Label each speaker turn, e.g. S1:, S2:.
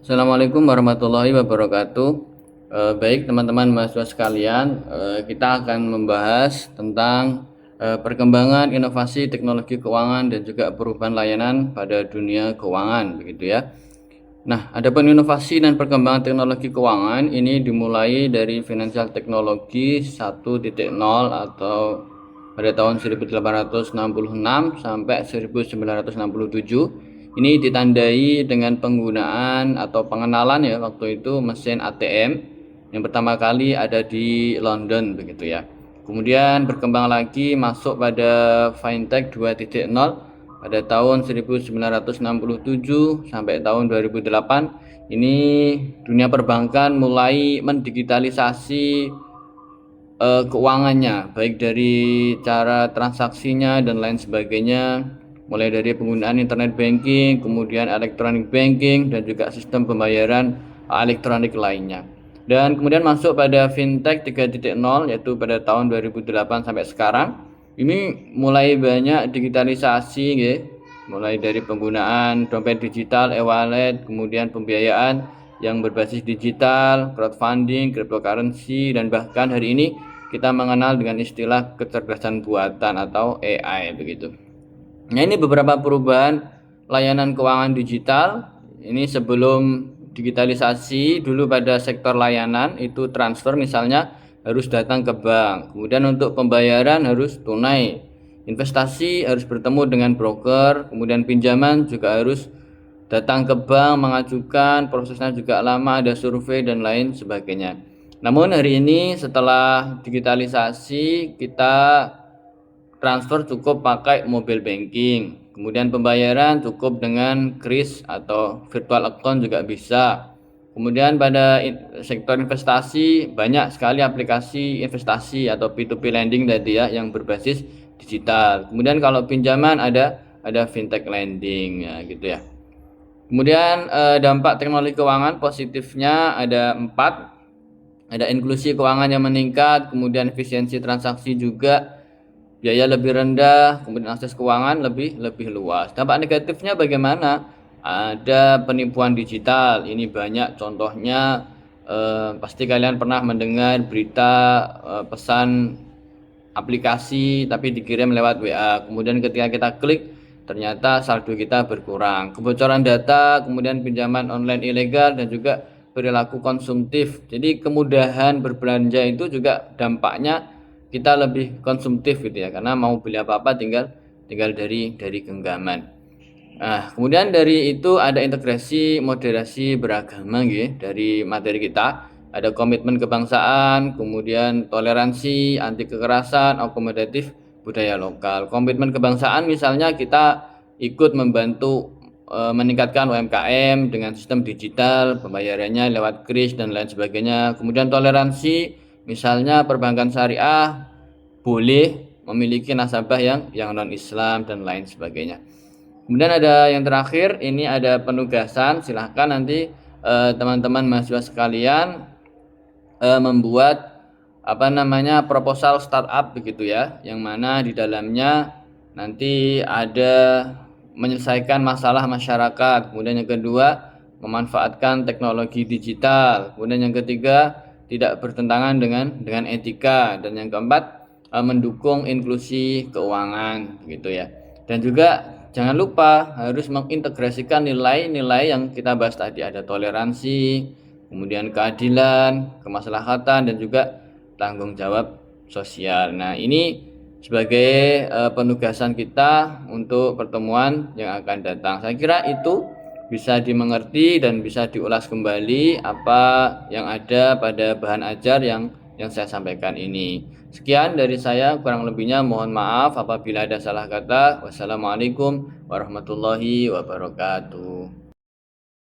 S1: Assalamualaikum warahmatullahi wabarakatuh. Baik teman-teman mahasiswa sekalian, kita akan membahas tentang perkembangan inovasi teknologi keuangan dan juga perubahan layanan pada dunia keuangan, begitu ya. Nah, adapun inovasi dan perkembangan teknologi keuangan ini dimulai dari Financial Technology 1.0 atau pada tahun 1866 sampai 1967. Ini ditandai dengan penggunaan atau pengenalan ya waktu itu mesin ATM yang pertama kali ada di London, begitu ya. Kemudian berkembang lagi masuk pada Fintech 2.0 pada tahun 1967 sampai tahun 2008. Ini dunia perbankan mulai mendigitalisasi keuangannya, baik dari cara transaksinya dan lain sebagainya, mulai dari penggunaan internet banking, kemudian electronic banking, dan juga sistem pembayaran elektronik lainnya. Dan kemudian masuk pada Fintech 3.0 yaitu pada tahun 2008 sampai sekarang. Ini mulai banyak digitalisasi ya, mulai dari penggunaan dompet digital, e-wallet, kemudian pembiayaan yang berbasis digital, crowdfunding, cryptocurrency, dan bahkan hari ini kita mengenal dengan istilah kecerdasan buatan atau AI, begitu. Nah, ini beberapa perubahan layanan keuangan digital. Ini sebelum digitalisasi dulu pada sektor layanan itu transfer misalnya harus datang ke bank. Kemudian untuk pembayaran harus tunai. Investasi harus bertemu dengan broker, kemudian pinjaman juga harus datang ke bank mengajukan, prosesnya juga lama, ada survei dan lain sebagainya. Namun hari ini setelah digitalisasi kita transfer cukup pakai mobile banking, kemudian pembayaran cukup dengan kris atau virtual account juga bisa. Kemudian pada sektor investasi banyak sekali aplikasi investasi atau P2P lending tadi ya yang berbasis digital. Kemudian kalau pinjaman ada fintech lending ya gitu ya. Kemudian dampak teknologi keuangan positifnya ada 4. Ada inklusi keuangan yang meningkat, kemudian efisiensi transaksi juga, biaya lebih rendah, kemudian akses keuangan lebih luas. Dampak negatifnya bagaimana? Ada penipuan digital. Ini banyak contohnya. Pasti kalian pernah mendengar berita pesan aplikasi tapi dikirim lewat WA. Kemudian ketika kita klik ternyata saldo kita berkurang. Kebocoran data, kemudian pinjaman online ilegal dan juga perilaku konsumtif. Jadi kemudahan berbelanja itu juga dampaknya kita lebih konsumtif gitu ya, karena mau beli apa-apa tinggal dari genggaman. Nah, kemudian dari itu ada integrasi moderasi beragama gitu dari materi kita. Ada komitmen kebangsaan, kemudian toleransi, anti kekerasan, akomodatif budaya lokal. Komitmen kebangsaan misalnya kita ikut membantu meningkatkan UMKM dengan sistem digital, pembayarannya lewat kris dan lain sebagainya. Kemudian toleransi, misalnya perbankan syariah boleh memiliki nasabah yang non-Islam dan lain sebagainya. Kemudian ada yang terakhir, ini ada penugasan. Silahkan nanti teman-teman mahasiswa sekalian membuat proposal startup begitu ya, yang mana di dalamnya nanti ada menyelesaikan masalah masyarakat. Kemudian yang kedua, memanfaatkan teknologi digital. Kemudian yang ketiga, tidak bertentangan dengan etika, dan yang keempat, mendukung inklusi keuangan gitu ya. Dan juga jangan lupa harus mengintegrasikan nilai-nilai yang kita bahas tadi, ada toleransi, kemudian keadilan, kemaslahatan, dan juga tanggung jawab sosial. Nah, ini sebagai penugasan kita untuk pertemuan yang akan datang. Saya kira itu bisa dimengerti dan bisa diulas kembali apa yang ada pada bahan ajar yang saya sampaikan ini. Sekian dari saya, kurang lebihnya mohon maaf apabila ada salah kata. Wassalamualaikum warahmatullahi wabarakatuh.